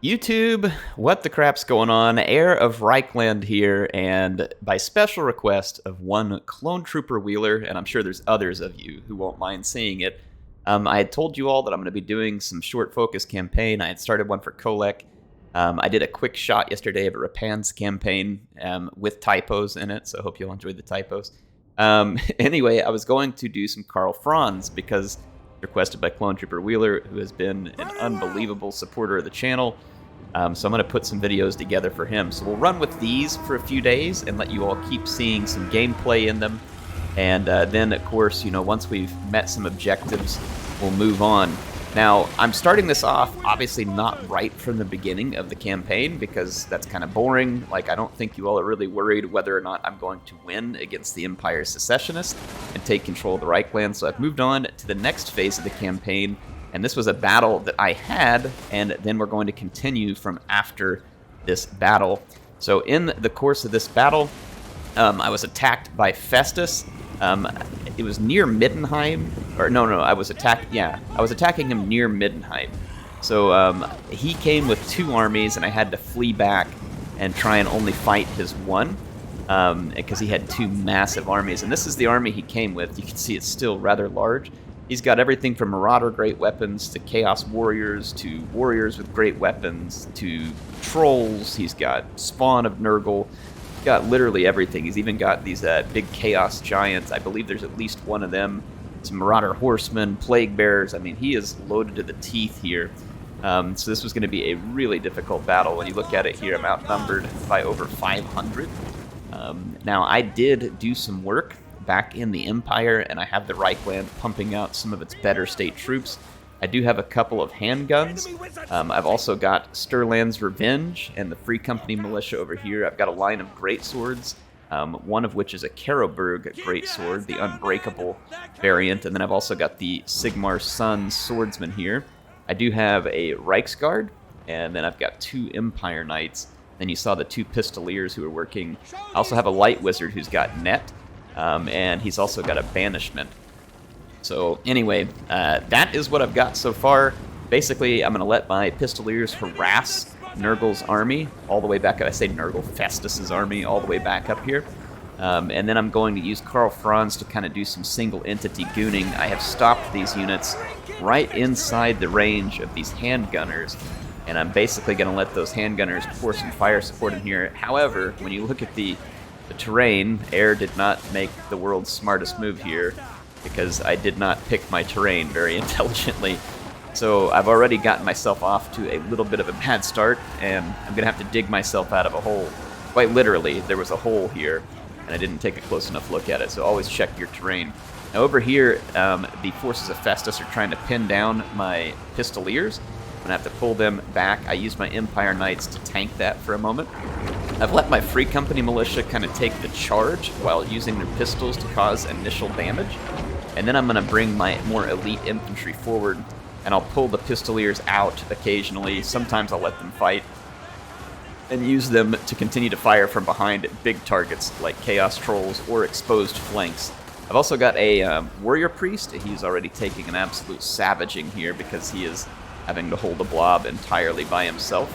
YouTube, what the crap's going on? Heir of Reichland here, and by special request of one Clone Trooper Wheeler, and I'm sure there's others of you who won't mind seeing it, I had told you all that I'm going to be doing some short focus campaign. I had started one for Kolek. I did a quick shot yesterday of a Rapan's campaign with typos in it, so I hope you'll enjoy the typos. Anyway, I was going to do some Karl Franz because requested by Clone Trooper Wheeler, who has been an unbelievable supporter of the channel. So I'm going to put some videos together for him. So we'll run with these for a few days and let you all keep seeing some gameplay in them. And then, of course, once we've met some objectives, we'll move on. Now, I'm starting this off, obviously not right from the beginning of the campaign, because that's kind of boring. Like, I don't think you all are really worried whether or not I'm going to win against the Empire's secessionists and take control of the Reichland. So I've moved on to the next phase of the campaign, and this was a battle that I had, and then we're going to continue from after this battle. So in the course of this battle, I was attacked by Festus. It was near Middenheim, or no, I was attacking him near Middenheim. So he came with two armies, and I had to flee back and try and only fight his one, because he had two massive armies. And this is the army he came with. You can see it's still rather large. He's got everything from Marauder great weapons to Chaos Warriors to Warriors with great weapons to Trolls. He's got Spawn of Nurgle. He's got literally everything. He's even got these big Chaos Giants. I believe there's at least one of them. Some Marauder Horsemen, Plague Bearers. I mean, he is loaded to the teeth here. So this was going to be a really difficult battle. When you look at it here, I'm outnumbered by over 500. Now, I did do some work back in the Empire, and I have the Reichland pumping out some of its better state troops. I do have a couple of handguns. I've also got Stirland's Revenge and the Free Company Militia over here. I've got a line of greatswords, one of which is a Karoberg greatsword, the Unbreakable variant, and then I've also got the Sigmar Sun Swordsman here. I do have a Reichsguard, and then I've got two Empire Knights. Then you saw the two Pistoliers who are working. I also have a Light Wizard who's got Net, and he's also got a Banishment. So anyway, that is what I've got so far. Basically, I'm going to let my Pistoliers harass Nurgle's army all the way back. I say Nurgle, Festus's army all the way back up here. And then I'm going to use Karl Franz to kind of do some single entity gooning. I have stopped these units right inside the range of these handgunners, and I'm basically going to let those handgunners pour some fire support in here. However, when you look at the terrain, Heir did not make the world's smartest move here, because I did not pick my terrain very intelligently. So I've already gotten myself off to a little bit of a bad start, and I'm going to have to dig myself out of a hole. Quite literally, there was a hole here, and I didn't take a close enough look at it, so always check your terrain. Now over here, the forces of Festus are trying to pin down my Pistoliers. I'm going to have to pull them back. I used my Empire Knights to tank that for a moment. I've let my Free Company Militia kind of take the charge while using their pistols to cause initial damage. And then I'm going to bring my more elite infantry forward, and I'll pull the Pistoliers out occasionally. Sometimes I'll let them fight and use them to continue to fire from behind at big targets like Chaos Trolls or exposed flanks. I've also got a Warrior Priest. He's already taking an absolute savaging here because he is having to hold the blob entirely by himself.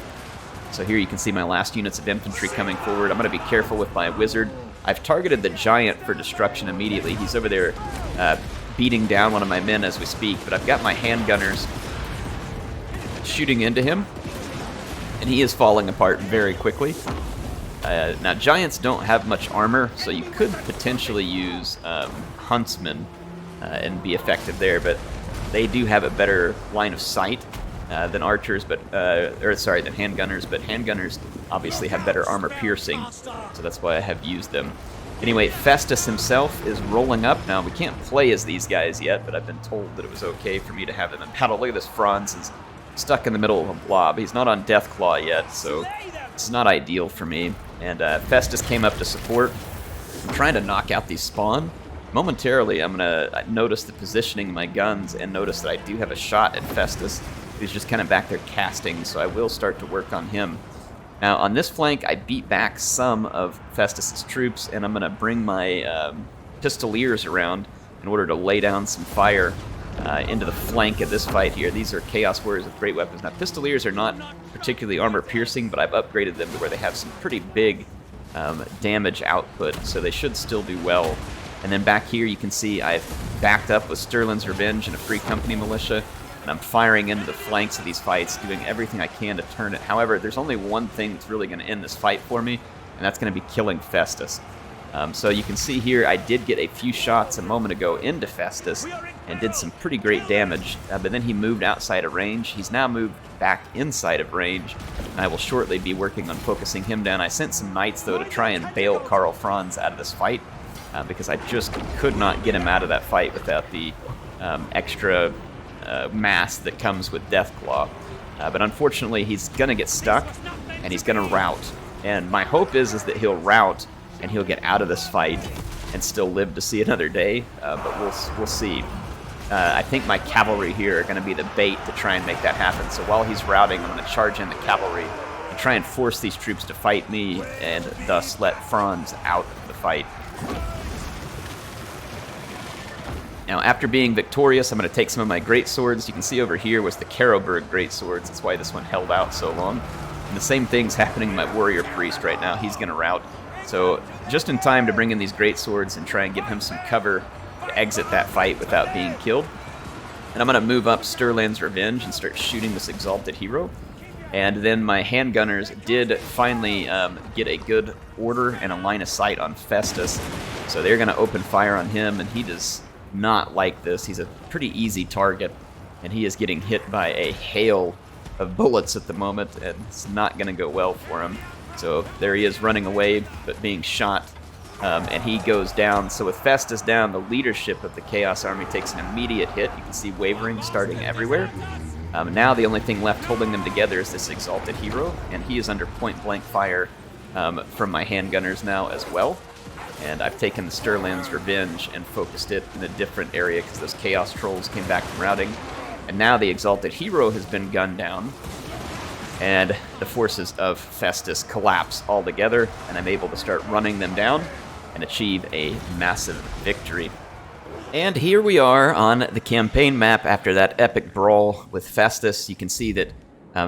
So here you can see my last units of infantry coming forward. I'm going to be careful with my Wizard. I've targeted the Giant for destruction immediately. He's over there beating down one of my men as we speak, but I've got my handgunners shooting into him, and he is falling apart very quickly. Now, Giants don't have much armor, so you could potentially use Huntsmen and be effective there, but they do have a better line of sight than archers, than handgunners, but handgunners obviously have better armor piercing, so that's why I have used them. Anyway, Festus himself is rolling up. Now, we can't play as these guys yet, but I've been told that it was okay for me to have them in battle. Look at this, Franz is stuck in the middle of a blob. He's not on Deathclaw yet, so it's not ideal for me. And Festus came up to support. I'm trying to knock out these spawn. Momentarily, I'm going to notice the positioning of my guns and notice that I do have a shot at Festus. He's just kind of back there casting, so I will start to work on him. Now, on this flank, I beat back some of Festus's troops, and I'm going to bring my Pistoliers around in order to lay down some fire into the flank of this fight here. These are Chaos Warriors with great weapons. Now, Pistoliers are not particularly armor-piercing, but I've upgraded them to where they have some pretty big damage output, so they should still do well. And then back here you can see I've backed up with Sterling's Revenge and a Free Company Militia, and I'm firing into the flanks of these fights, doing everything I can to turn it. However, there's only one thing that's really going to end this fight for me, and that's going to be killing Festus. So you can see here I did get a few shots a moment ago into Festus and did some pretty great damage, but then he moved outside of range. He's now moved back inside of range, and I will shortly be working on focusing him down. I sent some knights, though, to try and bail Karl Franz out of this fight, because I just could not get him out of that fight without the extra mass that comes with Deathclaw. But unfortunately, he's going to get stuck, and he's going to rout. And my hope is that he'll rout, and he'll get out of this fight and still live to see another day, but we'll see. I think my cavalry here are going to be the bait to try and make that happen. So while he's routing, I'm going to charge in the cavalry and try and force these troops to fight me, and thus let Franz out of the fight. Now, after being victorious, I'm going to take some of my great swords. You can see over here was the Karoberg great swords. That's why this one held out so long. And the same thing's happening to my warrior priest right now. He's going to rout. So just in time to bring in these great swords and try and give him some cover to exit that fight without being killed. And I'm going to move up Sterling's Revenge and start shooting this exalted hero. And then my handgunners did finally get a good order and a line of sight on Festus. So they're going to open fire on him, and he does not like this. He's a pretty easy target, and he is getting hit by a hail of bullets at the moment, and it's not going to go well for him. So there he is running away, but being shot, and he goes down. So with Festus down, the leadership of the Chaos Army takes an immediate hit. You can see wavering starting everywhere. Now the only thing left holding them together is this exalted hero, and he is under point-blank fire from my handgunners now as well. And I've taken the Sterling's Revenge and focused it in a different area because those Chaos Trolls came back from routing. And now the exalted hero has been gunned down, and the forces of Festus collapse altogether, and I'm able to start running them down and achieve a massive victory. And here we are on the campaign map after that epic brawl with Festus. You can see that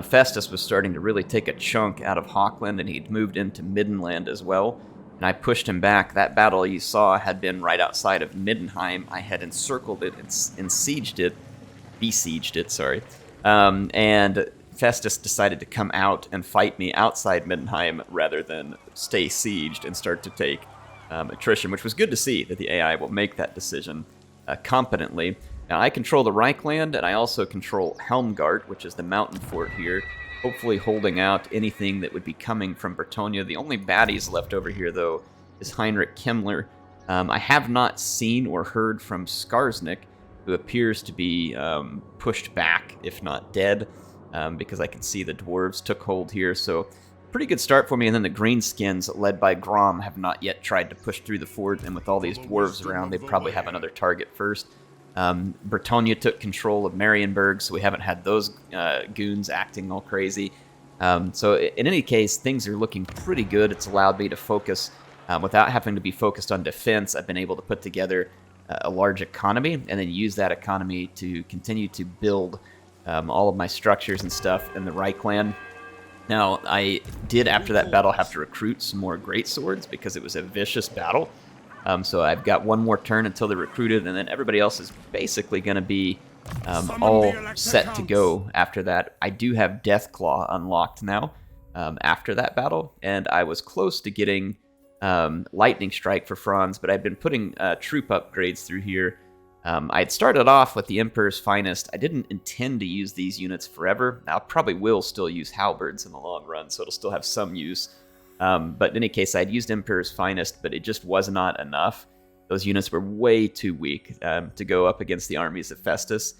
Festus was starting to really take a chunk out of Hawkland, and he'd moved into Middenland as well, and I pushed him back. That battle you saw had been right outside of Middenheim. I had encircled it and besieged it, sorry. And Festus decided to come out and fight me outside Middenheim rather than stay sieged and start to take attrition, which was good to see that the AI will make that decision competently. Now, I control the Reichland, and I also control Helmgart, which is the mountain fort here, hopefully holding out anything that would be coming from Bretonnia. The only baddies left over here, though, is Heinrich Kemmler. I have not seen or heard from Skarsnik, who appears to be pushed back, if not dead, because I can see the dwarves took hold here. So pretty good start for me. And then the Greenskins, led by Grom, have not yet tried to push through the fort, and with all these dwarves around, they probably have another target first. Bretonnia took control of Marienburg, so we haven't had those goons acting all crazy. So in any case, things are looking pretty good. It's allowed me to focus without having to be focused on defense. I've been able to put together a large economy, and then use that economy to continue to build all of my structures and stuff in the Reichland. Now, I did, after that battle, have to recruit some more greatswords because it was a vicious battle. So I've got one more turn until they're recruited, and then everybody else is basically going to be all set to go after that. I do have Deathclaw unlocked now after that battle, and I was close to getting Lightning Strike for Franz, but I've been putting troop upgrades through here. I'd started off with the Emperor's Finest. I didn't intend to use these units forever. I probably will still use halberds in the long run, so it'll still have some use. But in any case, I'd used Emperor's Finest, but it just was not enough. Those units were way too weak to go up against the armies of Festus.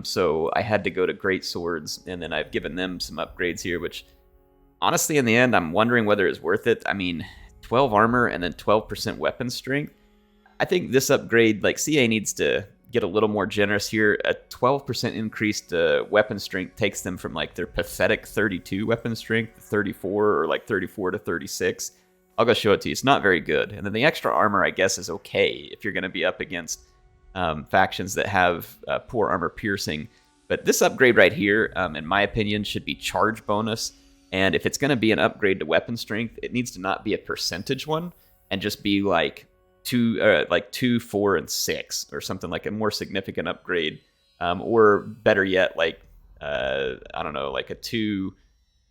So I had to go to Great Swords, and then I've given them some upgrades here, which honestly, in the end, I'm wondering whether it's worth it. I mean, 12 armor and then 12% weapon strength. I think this upgrade, like, CA needs to get a little more generous here. A 12% increased weapon strength takes them from, like, their pathetic 32 weapon strength to 34, or like 34 to 36. I'll go show it to you. It's not very good. And then the extra armor, I guess, is okay if you're going to be up against factions that have poor armor piercing. But this upgrade right here, in my opinion, should be charge bonus. And if it's going to be an upgrade to weapon strength, it needs to not be a percentage one and just be like 2, 4, and 6 or something, like a more significant upgrade. Or better yet, like, I don't know, like a 2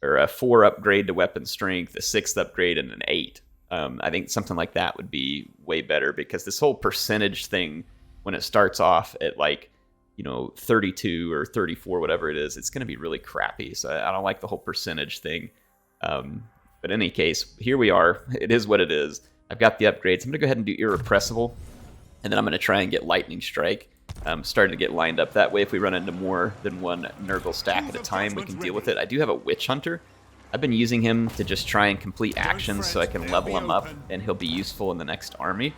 or a 4 upgrade to weapon strength, a 6th upgrade, and an 8. I think something like that would be way better, because this whole percentage thing, when it starts off at like, 32 or 34, whatever it is, it's going to be really crappy. So I don't like the whole percentage thing. But in any case, here we are. It is what it is. I've got the upgrades. I'm going to go ahead and do Irrepressible, and then I'm going to try and get Lightning Strike. Starting to get lined up that way. If we run into more than one Nurgle stack at a time, we can deal with it. I do have a Witch Hunter. I've been using him to just try and complete actions so I can level him up, and he'll be useful in the next army,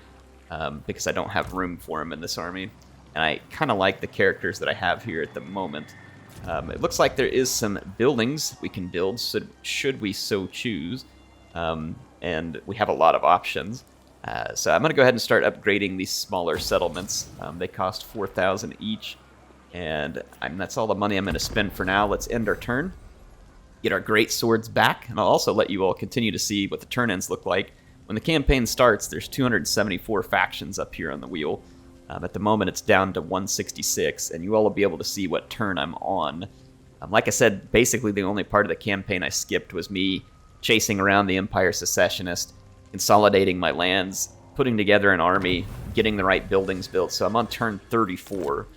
because I don't have room for him in this army. And I kind of like the characters that I have here at the moment. It looks like there is some buildings we can build, so should we so choose. And we have a lot of options. So I'm going to go ahead and start upgrading these smaller settlements. They cost 4,000 each, and that's all the money I'm going to spend for now. Let's end our turn, get our great swords back, and I'll also let you all continue to see what the turn ends look like. When the campaign starts, there's 274 factions up here on the wheel. At the moment, it's down to 166, and you all will be able to see what turn I'm on. Like I said, basically the only part of the campaign I skipped was me chasing around the Empire Secessionist, consolidating my lands, putting together an army, getting the right buildings built. So I'm on turn 34.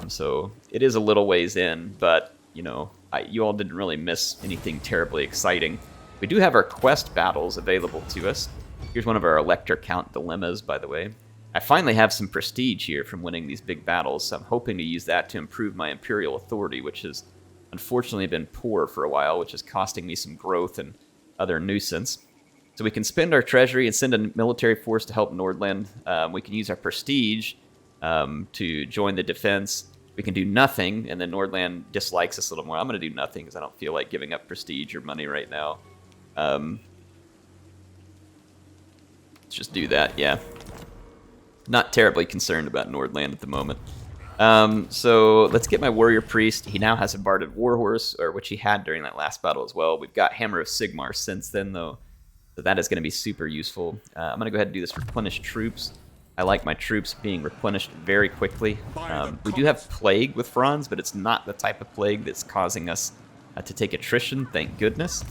So it is a little ways in, but, you all didn't really miss anything terribly exciting. We do have our quest battles available to us. Here's one of our Elector Count dilemmas, by the way. I finally have some prestige here from winning these big battles, so I'm hoping to use that to improve my Imperial authority, which has unfortunately been poor for a while, which is costing me some growth and other nuisance. So we can spend our treasury and send a military force to help Nordland. We can use our prestige to join the defense. We can do nothing, and then Nordland dislikes us a little more. I'm going to do nothing because I don't feel like giving up prestige or money right now. Let's just do that, yeah. Not terribly concerned about Nordland at the moment. So let's get my Warrior Priest. He now has a Barded Warhorse, or which he had during that last battle as well. We've got Hammer of Sigmar since then, though. So that is going to be super useful. I'm going to go ahead and do this Replenish Troops. I like my troops being replenished very quickly. We do have Plague with Franz, but it's not the type of Plague that's causing us to take attrition, thank goodness.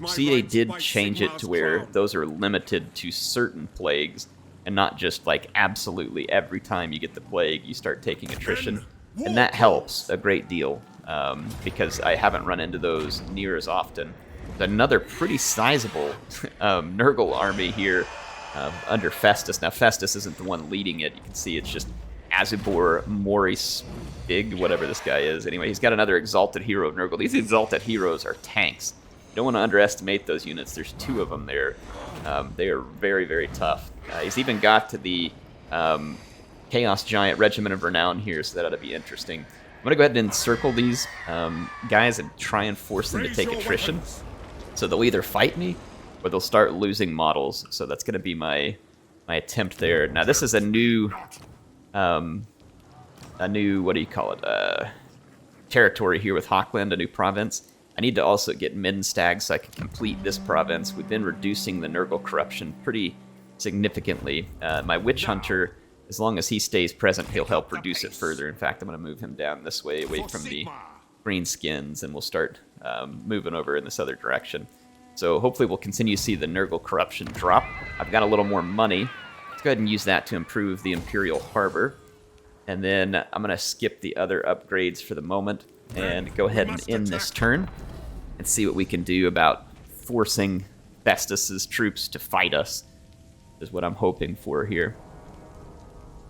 CA did change it to where those are limited to certain plagues, and not just like absolutely every time you get the plague, you start taking attrition. And that helps a great deal, because I haven't run into those near as often. Another pretty sizable Nurgle army here under Festus. Now, Festus isn't the one leading it. You can see it's just Azubor, Maurice, Big, whatever this guy is. Anyway, he's got another Exalted Hero of Nurgle. These Exalted Heroes are tanks. You don't want to underestimate those units. There's 2 of them there. They are very, very tough. He's even got to the Chaos Giant Regiment of Renown here, so that ought to be interesting. I'm going to go ahead and encircle these guys and try and force them to take attrition. So they'll either fight me, or they'll start losing models. So that's going to be my attempt there. Now this is a new, what do you call it? Territory here with Hochland, a new province. I need to also get Middenstag so I can complete this province. We've been reducing the Nurgle corruption pretty significantly. My Witch Hunter, as long as he stays present, he'll help reduce it further. In fact, I'm going to move him down this way, away from the greenskins, and we'll start moving over in this other direction. So hopefully we'll continue to see the Nurgle corruption drop. I've got a little more money. Let's go ahead and use that to improve the Imperial Harbor. And then I'm going to skip the other upgrades for the moment and go ahead and end this turn and see what we can do about forcing Festus's troops to fight us, is what I'm hoping for here.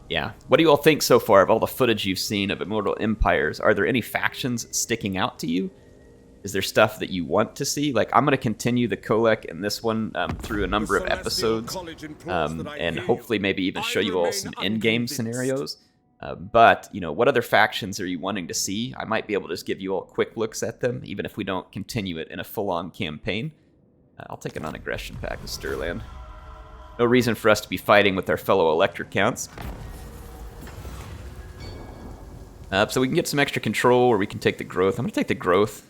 Yeah. What do you all think so far of all the footage you've seen of Immortal Empires? Are there any factions sticking out to you? Is there stuff that you want to see? Like, I'm going to continue the Kolek in this one through a number of episodes, and hopefully maybe even show you all some in-game scenarios. But, what other factions are you wanting to see? I might be able to just give you all quick looks at them, even if we don't continue it in a full-on campaign. I'll take a non-aggression pact with Stirland. No reason for us to be fighting with our fellow Elector Counts. So we can get some extra control, or we can take the growth. I'm going to take the growth.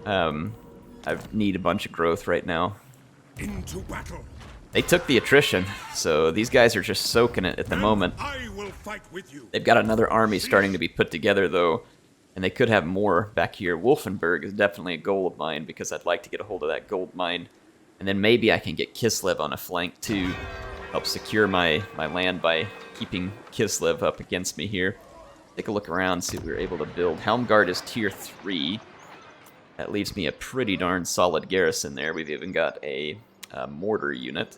I need a bunch of growth right now. Into battle. They took the attrition, so these guys are just soaking it at the moment. I will fight with you. They've got another army starting to be put together, though, and they could have more back here. Wolfenburg is definitely a goal of mine, because I'd like to get a hold of that gold mine. And then maybe I can get Kislev on a flank, too. Help secure my land by keeping Kislev up against me here. Take a look around, see what we were able to build. Helmgard is tier 3. That leaves me a pretty darn solid garrison there. We've even got a mortar unit.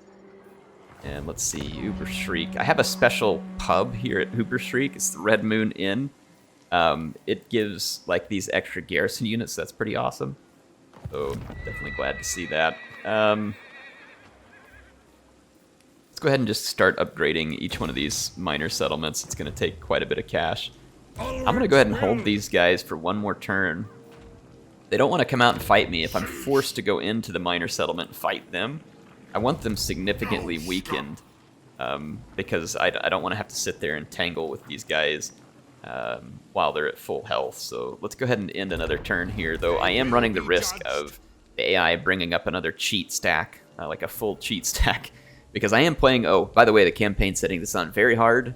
And let's see, Uberschreik. I have a special pub here at Uberschreik. It's the Red Moon Inn. It gives like these extra garrison units. That's pretty awesome. So definitely glad to see that. Let's go ahead and just start upgrading each one of these minor settlements. It's going to take quite a bit of cash. I'm going to go ahead and hold these guys for one more turn. They don't want to come out and fight me. If I'm forced to go into the minor settlement and fight them, I want them significantly weakened, because I don't want to have to sit there and tangle with these guys while they're at full health. So let's go ahead and end another turn here, though I am running the risk of the AI bringing up another cheat stack, like a full cheat stack, because I am playing, oh, by the way, the campaign setting this on very hard.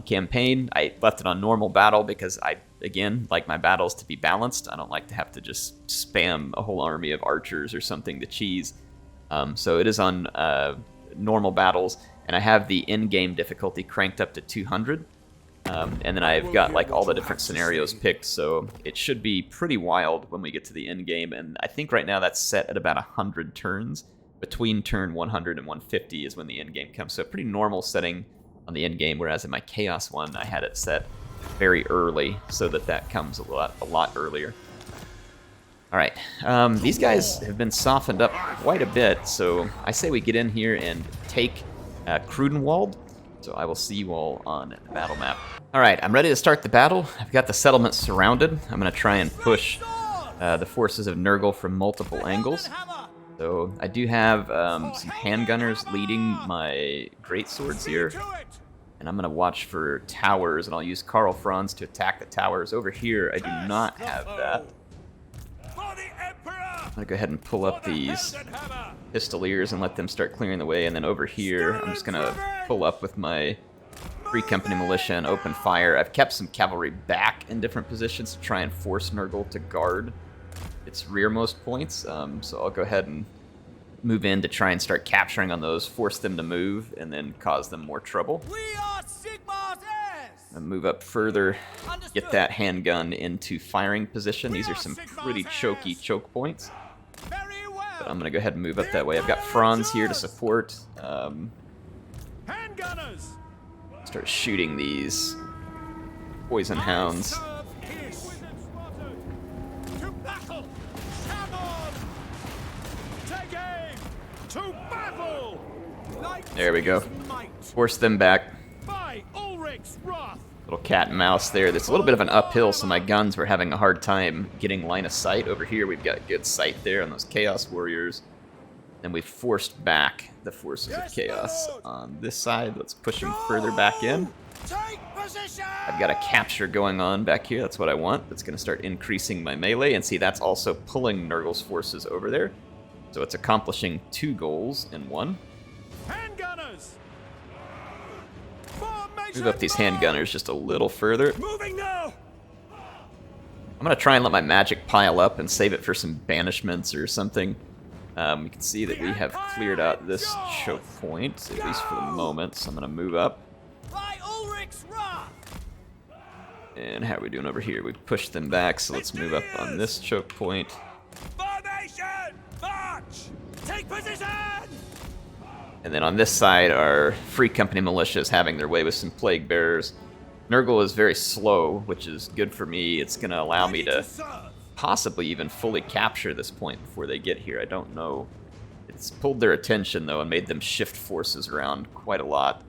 Campaign, I left it on normal battle because I, again, like my battles to be balanced. I don't like to have to just spam a whole army of archers or something to cheese. So it is on normal battles, and I have the in-game difficulty cranked up to 200. And then I've got like all the different scenarios picked, so it should be pretty wild when we get to the end game. And I think right now that's set at about 100 turns. Between turn 100 and 150 is when the end game comes. So a pretty normal setting on the end game, whereas in my Chaos one, I had it set very early so that comes a lot earlier. All right, these guys have been softened up quite a bit, so I say we get in here and take Krudenwald. So I will see you all on the battle map. All right, I'm ready to start the battle. I've got the settlement surrounded. I'm going to try and push the forces of Nurgle from multiple angles. So I do have some handgunners leading my greatswords here. And I'm going to watch for towers, and I'll use Karl Franz to attack the towers. Over here, I do not have that. I'm going to go ahead and pull up these pistoliers and let them start clearing the way. And then over here, I'm just going to pull up with my Free Company Militia and open fire. I've kept some cavalry back in different positions to try and force Nurgle to guard its rearmost points. So I'll go ahead and move in to try and start capturing on those, force them to move, and then cause them more trouble. And move up further, get that handgun into firing position. These are some pretty choky choke points. But I'm going to go ahead and move up that way. I've got Franz here to support. Start shooting these poison hounds. There we go. Force them back. Little cat and mouse there. That's a little bit of an uphill, so my guns were having a hard time getting line of sight. Over here, we've got good sight there on those Chaos Warriors. And we've forced back the forces of Chaos on this side. Let's push them further back in. I've got a capture going on back here. That's what I want. That's going to start increasing my melee. And see, that's also pulling Nurgle's forces over there. So it's accomplishing 2 goals in one. Move up these handgunners just a little further. I'm going to try and let my magic pile up and save it for some banishments or something. You can see that we have cleared out this choke point, at least for the moment, so I'm going to move up. And how are we doing over here? We've pushed them back, so let's move up on this choke point. Take position! And then on this side, our Free Company Militia is having their way with some Plague Bearers. Nurgle is very slow, which is good for me. It's going to allow me to possibly even fully capture this point before they get here. I don't know. It's pulled their attention, though, and made them shift forces around quite a lot.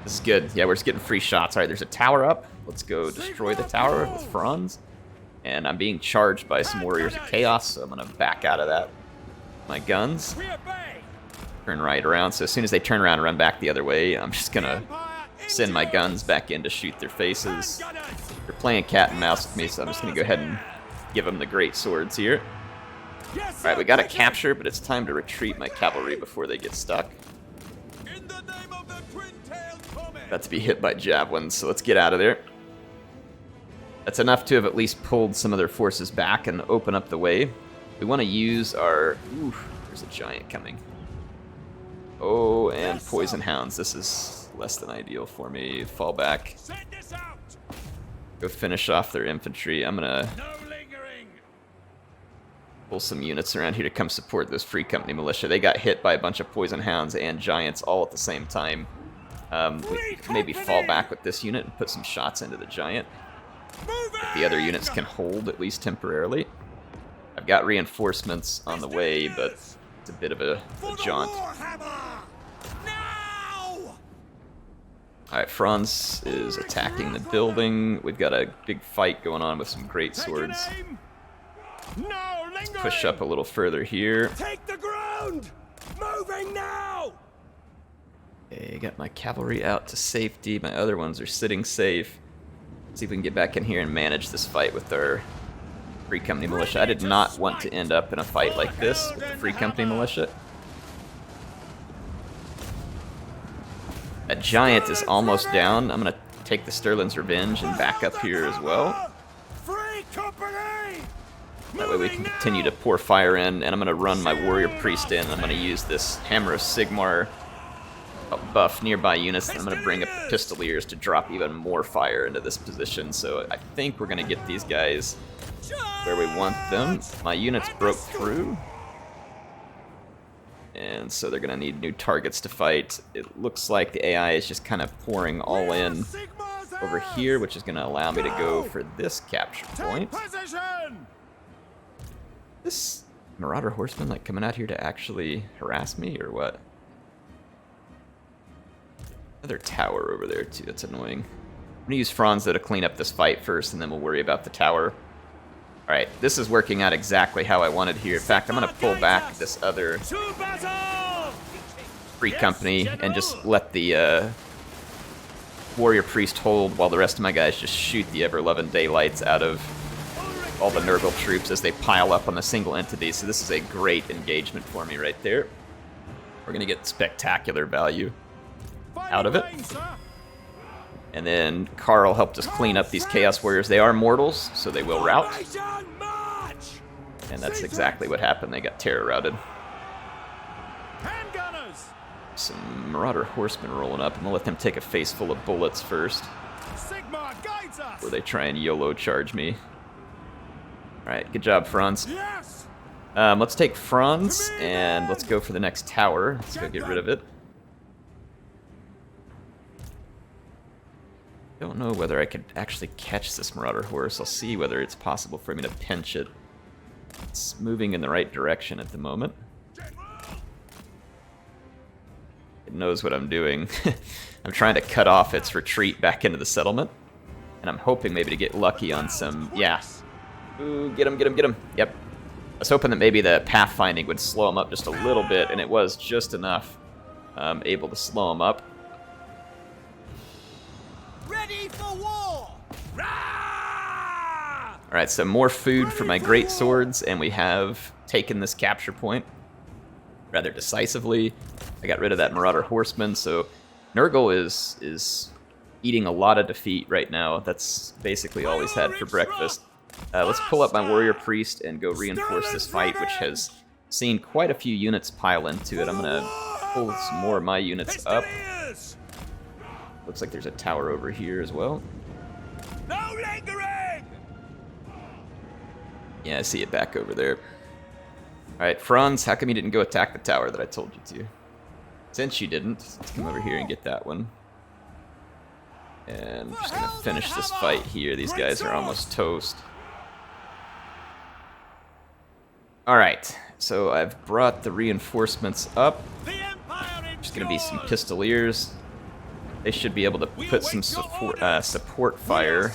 This is good. Yeah, we're just getting free shots. All right, there's a tower up. Let's go destroy the tower with Franz. And I'm being charged by some Warriors of Chaos, so I'm going to back out of that. My guns. Turn right around, so as soon as they turn around and run back the other way, I'm just going to send my guns back in to shoot their faces. They're playing cat and mouse with me, so I'm just going to go ahead and give them the great swords here. Alright, we got a capture, but it's time to retreat my cavalry before they get stuck. About to be hit by javelins, so let's get out of there. That's enough to have at least pulled some of their forces back and open up the way. We want to use our... Ooh, there's a giant coming. Oh, and poison hounds. This is less than ideal for me. Fall back. Go finish off their infantry. I'm going to pull some units around here to come support this Free Company militia. They got hit by a bunch of poison hounds and giants all at the same time. Maybe fall back with this unit and put some shots into the giant. If the other units can hold, at least temporarily. I've got reinforcements on the way, but it's a bit of a jaunt. Alright, Franz is attacking the building. We've got a big fight going on with some great swords. Let's push up a little further here. Take the ground! Moving now! Okay, got my cavalry out to safety. My other ones are sitting safe. See if we can get back in here and manage this fight with our Free Company militia. I did not want to end up in a fight like this with the Free Company militia. That giant is almost down. I'm going to take the Sterling's Revenge and back up here as well. That way we can continue to pour fire in, and I'm going to run my Warrior Priest in. I'm going to use this Hammer of Sigmar buff nearby units, and I'm going to bring up the Pistoliers to drop even more fire into this position. So I think we're going to get these guys where we want them. My units broke through, and so they're going to need new targets to fight. It looks like the AI is just kind of pouring all in over here, which is going to allow me to go for this capture point. This Marauder Horseman like coming out here to actually harass me, or what? Another tower over there too, that's annoying. I'm gonna use Franz though to clean up this fight first, and then we'll worry about the tower. Alright, this is working out exactly how I wanted here. In fact, I'm gonna pull back this other Free Company and just let the Warrior Priest hold while the rest of my guys just shoot the ever-loving daylights out of all the Nurgle troops as they pile up on the single entity. So this is a great engagement for me right there. We're gonna get spectacular value out of it. And then Karl helped us clean up these Chaos Warriors. They are mortals, so they will rout. And that's exactly what happened. They got terror routed. Some Marauder Horsemen rolling up. I'm going to let them take a face full of bullets first, before they try and YOLO charge me. Alright, good job, Franz. Let's take Franz, and let's go for the next tower. Let's go get rid of it. Don't know whether I could actually catch this Marauder Horse. I'll see whether it's possible for me to pinch it. It's moving in the right direction at the moment. It knows what I'm doing. I'm trying to cut off its retreat back into the settlement. And I'm hoping maybe to get lucky on some... Yeah. Ooh, get him, get him, get him. Yep. I was hoping that maybe the pathfinding would slow him up just a little bit, and it was just enough able to slow him up. Ready for war! Alright, so more food for my great swords, and we have taken this capture point rather decisively. I got rid of that Marauder Horseman, so Nurgle is eating a lot of defeat right now. That's basically all he's had for breakfast. Let's pull up my Warrior Priest and go reinforce this fight, which has seen quite a few units pile into it. I'm going to pull some more of my units up. Looks like there's a tower over here as well. No lingering! Yeah, I see it back over there. Alright, Franz, how come you didn't go attack the tower that I told you to? Since you didn't, let's come over here and get that one. And I'm just going to finish this fight here. These guys are almost toast. Alright, so I've brought the reinforcements up. There's going to be some Pistoliers. They should be able to put some support fire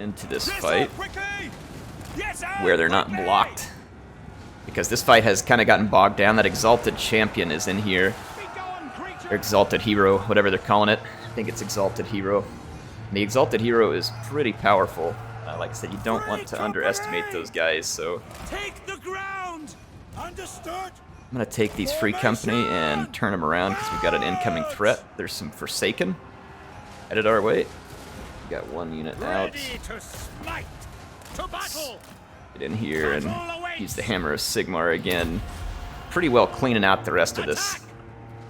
into this fight where they're not blocked. Because this fight has kind of gotten bogged down. That Exalted Champion is in here. Or Exalted Hero, whatever they're calling it. I think it's Exalted Hero. And the Exalted Hero is pretty powerful. Like I said, you don't want to underestimate those guys, so... Take the ground! Understood? I'm going to take these Free Company and turn them around because we've got an incoming threat. There's some Forsaken headed our way. We got one unit out. Ready to smite! To battle! Get in here and use the Hammer of Sigmar again. Pretty well cleaning out the rest of this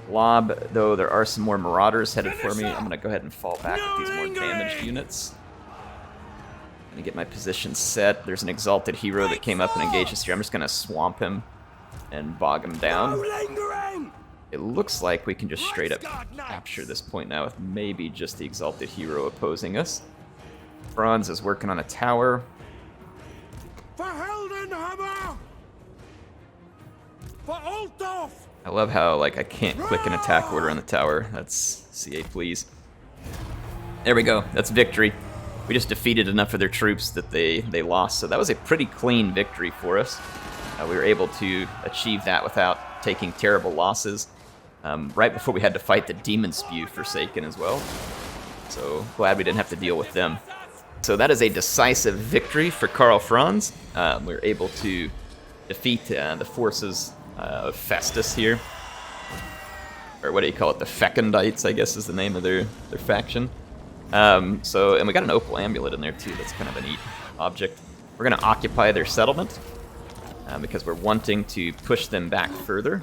blob, though there are some more Marauders headed for me. I'm going to go ahead and fall back with these more damaged units. I'm going to get my position set. There's an Exalted Hero that came up and engaged us here. I'm just going to swamp him and bog him down. It looks like we can just straight up capture this point now with maybe just the Exalted Hero opposing us. Franz is working on a tower. For Heldenhammer! For Altdorf! I love how, like, I can't click an attack order on the tower. That's CA, please. There we go. That's victory. We just defeated enough of their troops that they lost. So that was a pretty clean victory for us. We were able to achieve that without taking terrible losses. Right before we had to fight the Demon Spew Forsaken as well. So glad we didn't have to deal with them. So that is a decisive victory for Karl Franz. We were able to defeat the forces of Festus here. Or what do you call it? The Fecundites, I guess, is the name of their faction. And we got an Opal Amulet in there too. That's kind of a neat object. We're going to occupy their settlement because we're wanting to push them back further.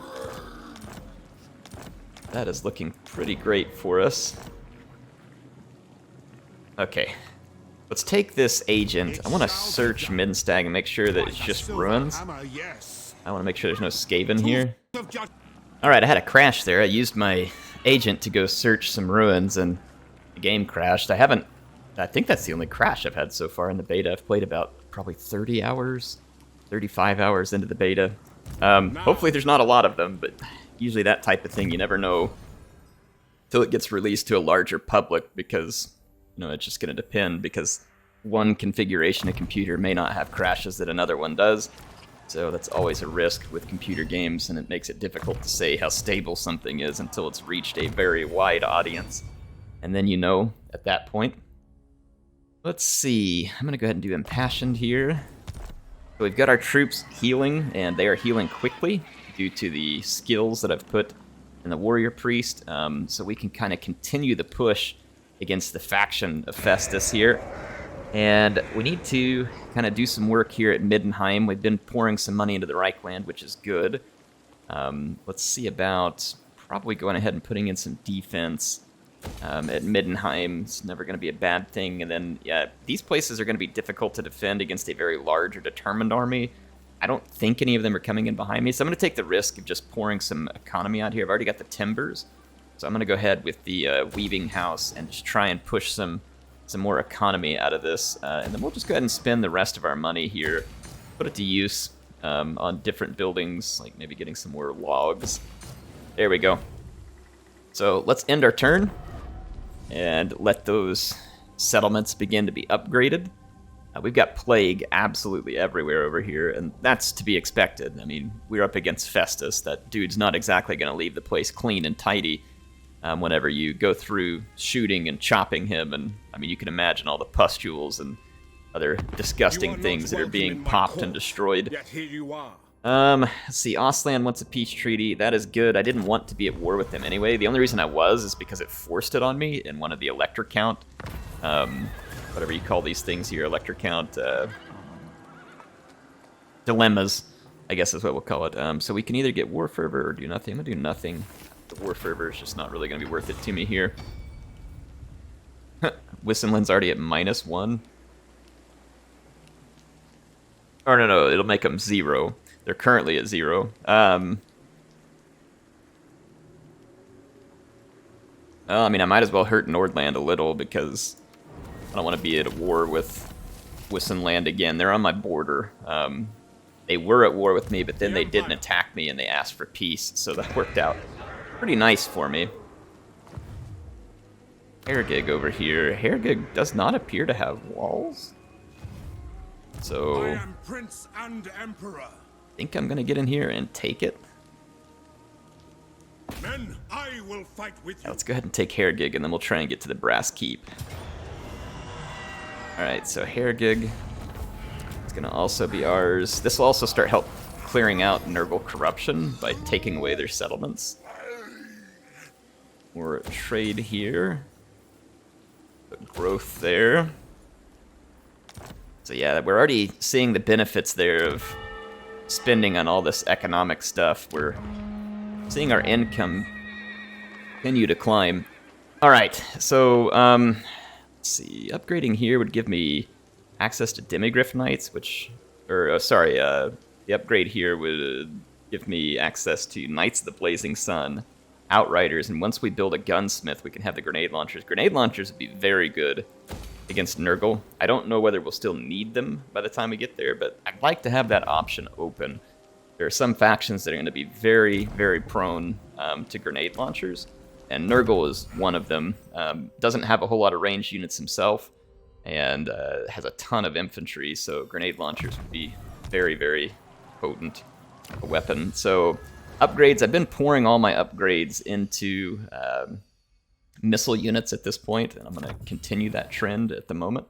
That is looking pretty great for us. Okay. Let's take this agent. I want to search Middenstag and make sure that it's just ruins. I want to make sure there's no Skaven here. Alright, I had a crash there. I used my agent to go search some ruins and the game crashed. I think that's the only crash I've had so far in the beta. I've played about probably 30 hours, 35 hours into the beta. Hopefully there's not a lot of them, but usually that type of thing you never know till it gets released to a larger public because, you know, it's just going to depend because one configuration of computer may not have crashes that another one does. So that's always a risk with computer games, and it makes it difficult to say how stable something is until it's reached a very wide audience. And then you know at that point. Let's see. I'm going to go ahead and do Impassioned here. So we've got our troops healing, and they are healing quickly due to the skills that I've put in the Warrior Priest. So we can kind of continue the push against the faction of Festus here. And we need to kind of do some work here at Middenheim. We've been pouring some money into the Reichland, which is good. Let's see about probably going ahead and putting in some defense at Middenheim. It's never going to be a bad thing. And then, yeah, these places are going to be difficult to defend against a very large or determined army. I don't think any of them are coming in behind me, so I'm going to take the risk of just pouring some economy out here. I've already got the timbers, so I'm going to go ahead with the Weaving House and just try and push some more economy out of this. And then we'll just go ahead and spend the rest of our money here, put it to use on different buildings, like maybe getting some more logs. There we go. So let's end our turn and let those settlements begin to be upgraded. We've got plague absolutely everywhere over here, and that's to be expected. I mean, we're up against Festus. That dude's not exactly going to leave the place clean and tidy whenever you go through shooting and chopping him. And, I mean, you can imagine all the pustules and other disgusting things that are being popped and destroyed. Yet here you are. Let's see, Ostland wants a peace treaty. That is good. I didn't want to be at war with them anyway. The only reason I was is because it forced it on me in one of the Elector Count. Whatever you call these things here, Elector Count dilemmas, I guess is what we'll call it. So we can either get War Fervor or do nothing. I'm going to do nothing. The War Fervor is just not really going to be worth it to me here. Wissenland's already at -1. Or no, it'll make them 0. They're currently at 0. Well, I mean, I might as well hurt Nordland a little because I don't want to be at war with Wissenland again. They're on my border. They were at war with me, but then they didn't attack me and they asked for peace, so that worked out pretty nice for me. Hergig over here. Hergig does not appear to have walls. So I am Prince and Emperor. I think I'm going to get in here and take it. Men, I will fight with Now you. let's go ahead and take Hairgig, and then we'll try and get to the Brass Keep. Alright, so Hairgig is going to also be ours. This will also start clearing out Nurgle corruption by taking away their settlements. More trade here. Growth there. So yeah, we're already seeing the benefits there of spending on all this economic stuff. We're seeing our income continue to climb. Alright, so, let's see. Upgrading here would give me access to Demigryph Knights, which... the upgrade here would give me access to Knights of the Blazing Sun, Outriders, and once we build a gunsmith, we can have the grenade launchers. Grenade launchers would be very good against Nurgle. I don't know whether we'll still need them by the time we get there, but I'd like to have that option open. There are some factions that are going to be very, very prone to grenade launchers, and Nurgle is one of them. Doesn't have a whole lot of ranged units himself, and has a ton of infantry, so grenade launchers would be very, very potent a weapon. So upgrades, I've been pouring all my upgrades into missile units at this point, and I'm going to continue that trend at the moment.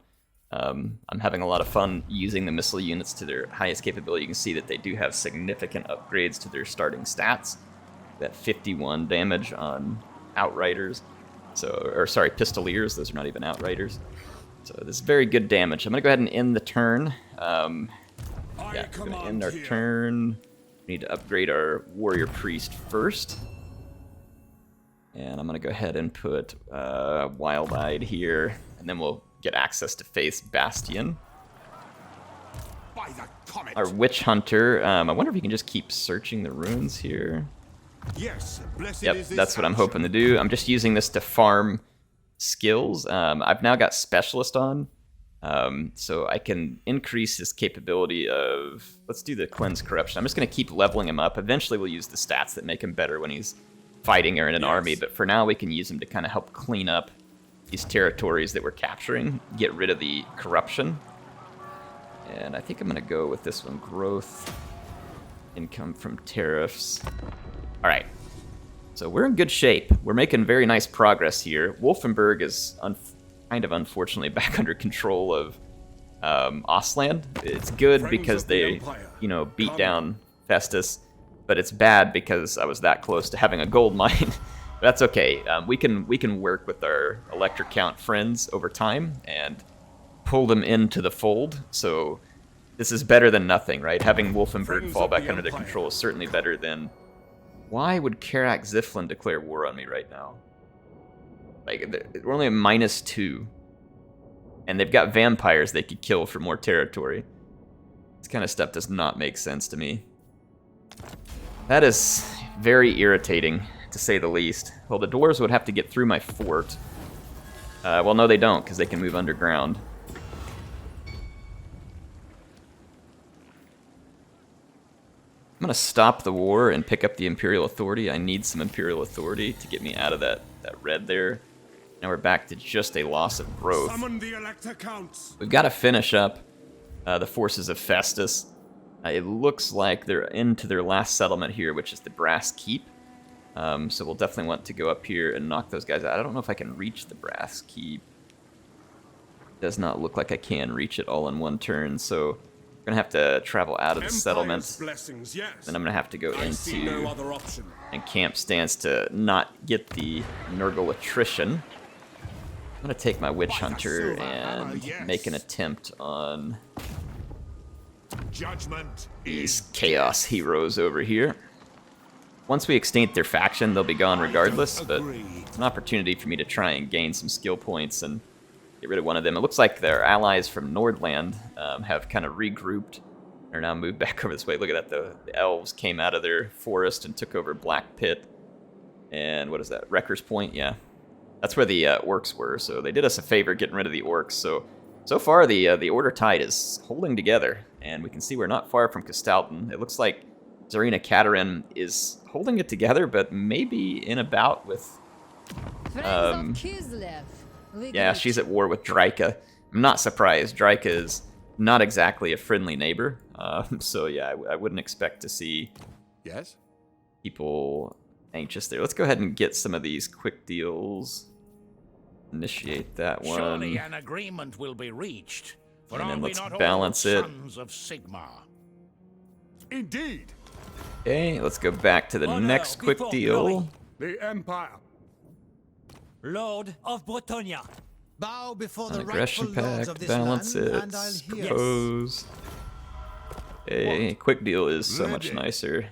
I'm having a lot of fun using the missile units to their highest capability. You can see that they do have significant upgrades to their starting stats. That 51 damage on Outriders, Pistoliers, those are not even Outriders. So this is very good damage. I'm going to go ahead and end the turn. We're going to end our turn. We need to upgrade our Warrior Priest first. And I'm going to go ahead and put Wild-Eyed here, and then we'll get access to face Bastion. By the comet. Our Witch Hunter, I wonder if you can just keep searching the runes here. Yes, blessed Yep, is this that's what I'm action. hoping to do. I'm just using this to farm skills. I've now got Specialist on, so I can increase his capability of... Let's do the Cleanse Corruption. I'm just going to keep leveling him up. Eventually we'll use the stats that make him better when he's fighting or in an army, but for now we can use him to kind of help clean up these territories that we're capturing, get rid of the corruption. And I think I'm going to go with this one, Growth, Income from Tariffs. Alright, so we're in good shape. We're making very nice progress here. Wolfenburg is kind of unfortunately back under control of Ostland. It's good Friends because of the they, Empire, beat come. down Festus, but it's bad because I was that close to having a gold mine. That's okay. We can work with our Electric Count friends over time and pull them into the fold. So this is better than nothing, right? Having Wolfenburg Friends fall of the back under their Empire, control is certainly better than... Why would Karak Ziflin declare war on me right now? Like, we're only at -2. And they've got vampires they could kill for more territory. This kind of stuff does not make sense to me. That is very irritating, to say the least. Well, the dwarves would have to get through my fort. Well, no, they don't, because they can move underground. I'm going to stop the war and pick up the Imperial Authority. I need some Imperial Authority to get me out of that red there. Now we're back to just a loss of growth. Summon the Elector Counts. We've got to finish up the forces of Festus. It looks like they're into their last settlement here, which is the Brass Keep. So we'll definitely want to go up here and knock those guys out. I don't know if I can reach the Brass Keep. Does not look like I can reach it all in one turn, so I'm going to have to travel out of the settlement. Blessings, yes. Then I'm going to have to go I see no into other option. and camp stance to not get the Nurgle attrition. I'm going to take my Witch By the Hunter silver hammer, and yes. make an attempt on Judgment these is Chaos Heroes over here. Once we extinct their faction, they'll be gone regardless, but agree. it's an opportunity for me to try and gain some skill points and get rid of one of them. It looks like their allies from Nordland have kind of regrouped. They're now moved back over this way. Look at that, the elves came out of their forest and took over Black Pit. And what is that, Wrecker's Point? Yeah. That's where the orcs were, so they did us a favor getting rid of the orcs. So far, the Order Tide is holding together, and we can see we're not far from Castalton. It looks like Zarina Katarin is holding it together, but maybe in a bout with... yeah, she's at war with Draika. I'm not surprised. Draika is not exactly a friendly neighbor, so yeah, I wouldn't expect to see Yes. people anxious there. Let's go ahead and get some of these quick deals. Initiate that one. Surely an agreement will be reached. For And then are we let's not balance all it. sons of Sigmar? Indeed. Okay, let's go back to the Honor next quick before deal. glory. The Empire. Lord of Bretonia. Bow before the Aggression rightful lords pact, of this balance land, it, and I'll hear. propose. Okay, quick deal is so much Ready. nicer.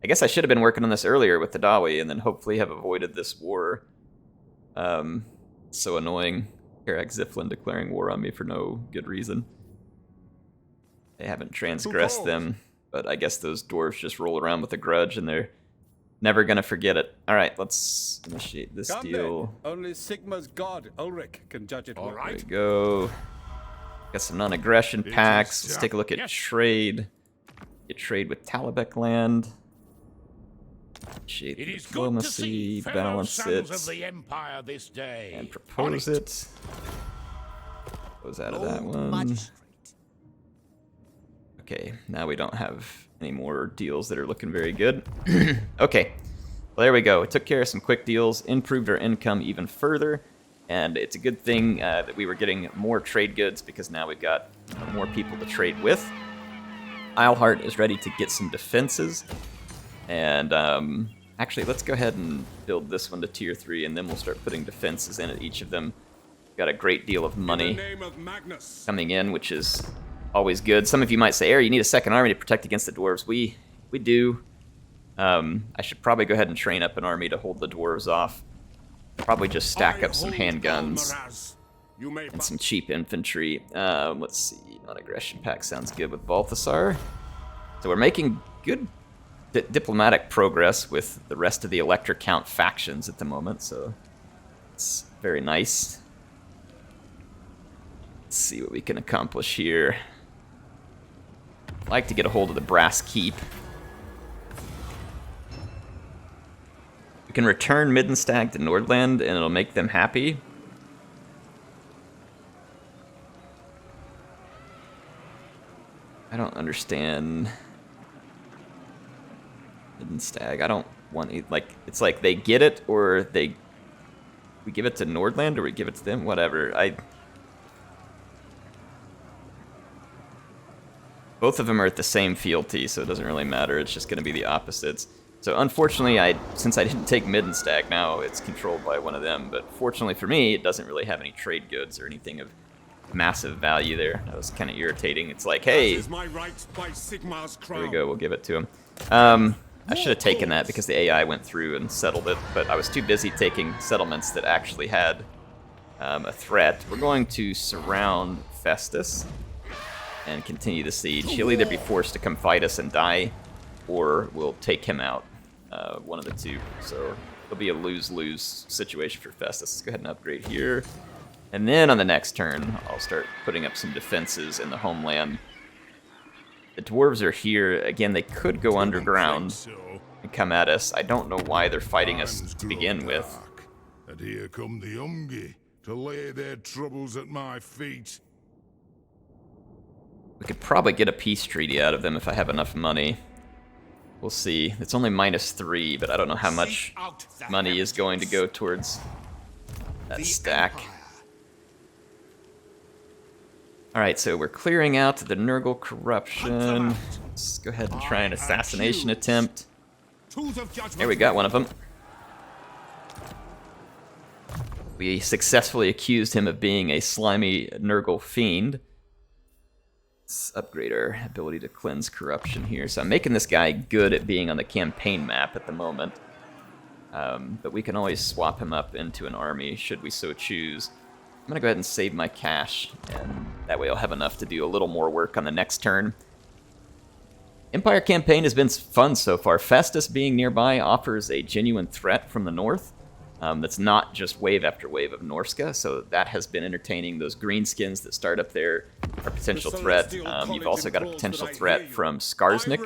I guess I should have been working on this earlier with the Dawi and then hopefully have avoided this war. So annoying. Karak Ziflin declaring war on me for no good reason. They haven't transgressed them, but I guess those dwarves just roll around with a grudge and they're never gonna forget it. Alright, let's initiate this Come deal. then. Only Sigma's god, Ulrich, can judge it. All well. right. There we go. Got some non-aggression is packs. Let's take a look at Yes. trade. Get trade with Talabek land. Initiate It is good to diplomacy, see fellow balance sons it, of the Empire this day. and propose it. Close out of that Lord one. Magistrate. Okay, now we don't have any more deals that are looking very good. Okay, well, there we go. We took care of some quick deals, improved our income even further, and it's a good thing that we were getting more trade goods because now we've got more people to trade with. Isleheart is ready to get some defenses, and actually, let's go ahead and build this one to tier 3, and then we'll start putting defenses in at each of them. Got a great deal of In money the name of Magnus. coming in, which is always good. Some of you might say, Air, you need a second army to protect against the dwarves. We do. I should probably go ahead and train up an army to hold the dwarves off. Probably just stack I up some hold handguns Almaraz. You may and some cheap infantry. Let's see, non-aggression pack sounds good with Balthasar. So we're making good diplomatic progress with the rest of the Elector Count factions at the moment, so it's very nice. Let's see what we can accomplish here. I'd like to get a hold of the Brass Keep. We can return Middenstag to Nordland and it'll make them happy. I don't understand Middenstag. I don't want it, like, it's like they get it or we give it to Nordland or we give it to them, whatever. Both of them are at the same fealty, so it doesn't really matter. It's just going to be the opposites. So unfortunately, since I didn't take Middenstag, now it's controlled by one of them. But fortunately for me, it doesn't really have any trade goods or anything of massive value there. That was kind of irritating. It's like, hey, This is my right by Sigmar's crown. there we go, we'll give it to him. I should have taken that because the AI went through and settled it, but I was too busy taking settlements that actually had a threat. We're going to surround Festus and continue the siege. He'll either be forced to come fight us and die, or we'll take him out. One of the two. So it'll be a lose-lose situation for Festus. Let's go ahead and upgrade here. And then on the next turn, I'll start putting up some defenses in the homeland. The dwarves are here. Again, they could go underground and come at us. I don't know why they're fighting us to begin with. And here come the Umgi to lay their troubles at my feet. We could probably get a peace treaty out of them if I have enough money. We'll see. It's only -3, but I don't know how much Seek out the money is going to go towards that stack. Alright, so we're clearing out the Nurgle corruption. Let's go ahead and try an assassination attempt. Tools of judgment. There we got one of them. We successfully accused him of being a slimy Nurgle fiend. Let's upgrade our ability to cleanse corruption here. So I'm making this guy good at being on the campaign map at the moment. But we can always swap him up into an army should we so choose. I'm going to go ahead and save my cash, and that way I'll have enough to do a little more work on the next turn. Empire campaign has been fun so far. Festus being nearby offers a genuine threat from the north. That's not just wave after wave of Norska, so that has been entertaining. Those greenskins that start up there are a potential threat. You've also got a potential threat from Skarsnik.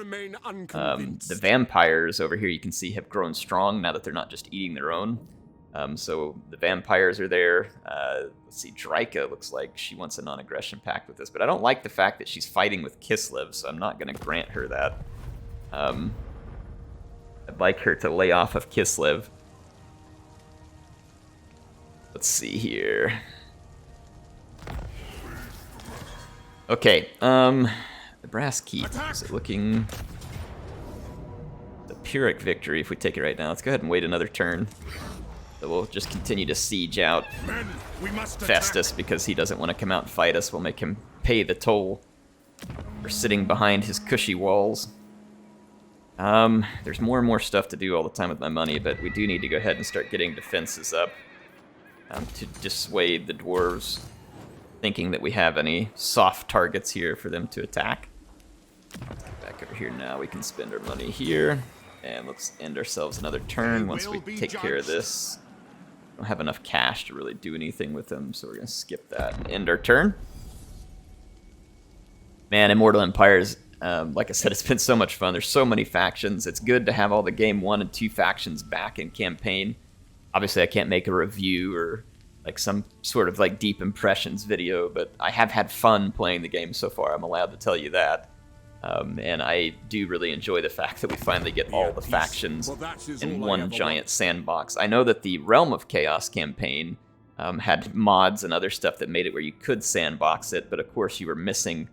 The vampires over here you can see have grown strong now that they're not just eating their own. So the vampires are there. Let's see, Draika looks like she wants a non-aggression pact with us, but I don't like the fact that she's fighting with Kislev, so I'm not going to grant her that. I'd like her to lay off of Kislev. Let's see here. Okay, the Brass Keep. Is it looking... The Pyrrhic victory, if we take it right now. Let's go ahead and wait another turn. So we'll just continue to siege out Men, we must Festus because he doesn't want to come out and fight us. We'll make him pay the toll for sitting behind his cushy walls. There's more and more stuff to do all the time with my money, but we do need to go ahead and start getting defenses up to dissuade the dwarves, thinking that we have any soft targets here for them to attack. Back over here now, we can spend our money here, and let's end ourselves another turn once we take care of this. Don't have enough cash to really do anything with them, so we're going to skip that and end our turn. Man, Immortal Empires, like I said, it's been so much fun. There's so many factions. It's good to have all the Game 1 and 2 factions back in campaign. Obviously, I can't make a review or like some sort of like deep impressions video, but I have had fun playing the game so far. I'm allowed to tell you that. And I do really enjoy the fact that we finally get all the factions in one giant sandbox. I know that the Realm of Chaos campaign had mods and other stuff that made it where you could sandbox it, but of course you were missing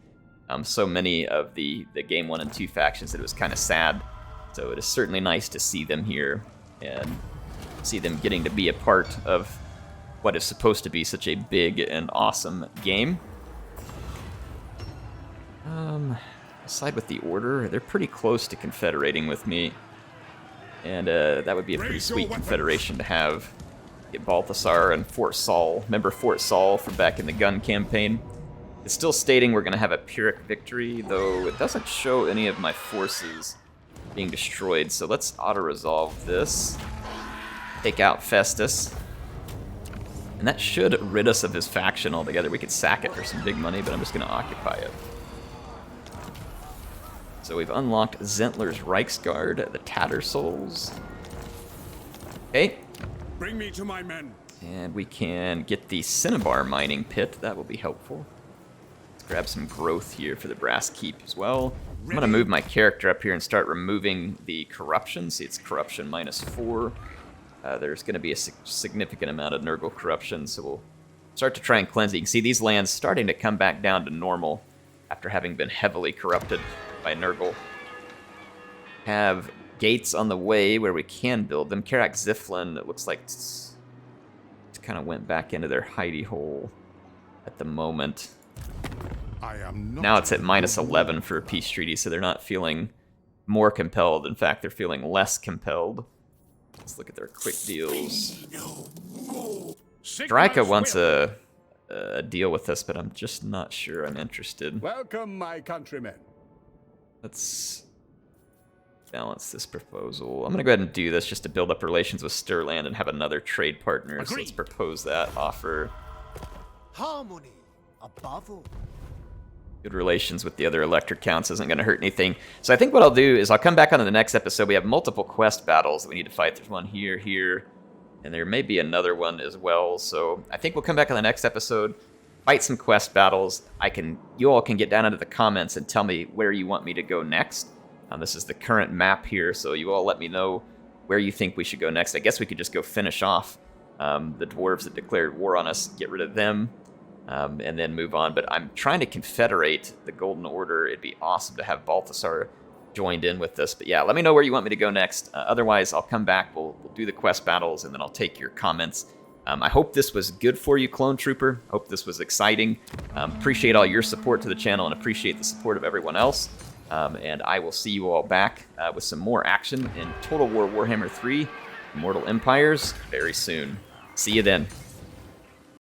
so many of the Game 1 and 2 factions that it was kind of sad. So it is certainly nice to see them here and see them getting to be a part of what is supposed to be such a big and awesome game. Side with the Order, they're pretty close to confederating with me, and that would be a pretty sweet confederation to have. Get Balthasar and Fort Saul. Remember Fort Saul from back in the gun campaign? It's still stating we're going to have a Pyrrhic victory, though it doesn't show any of my forces being destroyed, so let's auto-resolve this. Take out Festus. And that should rid us of his faction altogether. We could sack it for some big money, but I'm just going to occupy it. So we've unlocked Zentler's Reichsguard, the Tattersouls. Okay. Bring me to my men. And we can get the Cinnabar mining pit. That will be helpful. Let's grab some growth here for the Brass Keep as well. I'm going to move my character up here and start removing the corruption. See, it's corruption -4. There's going to be a significant amount of Nurgle corruption, so we'll start to try and cleanse it. You can see these lands starting to come back down to normal after having been heavily corrupted by Nurgle. Have gates on the way where we can build them. Karak Ziflin, it looks like it's kind of went back into their hidey hole at the moment. Now it's at -11 for a peace treaty, so they're not feeling more compelled. In fact, they're feeling less compelled. Let's look at their quick deals. Draika wants a deal with us, but I'm just not sure I'm interested. Welcome, my countrymen. Let's balance this proposal. I'm going to go ahead and do this just to build up relations with Stirland and have another trade partner. So let's propose that offer. Harmony above all. Good relations with the other electric counts isn't going to hurt anything. So I think what I'll do is I'll come back on to the next episode. We have multiple quest battles that we need to fight. There's one here, here, and there may be another one as well. So I think we'll come back on the next episode, fight some quest battles. You all can get down into the comments and tell me where you want me to go next. This is the current map here, so you all let me know where you think we should go next. I guess we could just go finish off the dwarves that declared war on us, get rid of them, and then move on. But I'm trying to confederate the Golden Order. It'd be awesome to have Balthasar joined in with this. But yeah, let me know where you want me to go next. Otherwise, I'll come back, we'll do the quest battles, and then I'll take your comments. I hope this was good for you, Clone Trooper. Hope this was exciting. Appreciate all your support to the channel and appreciate the support of everyone else. And I will see you all back with some more action in Total War Warhammer 3 Immortal Empires very soon. See you then.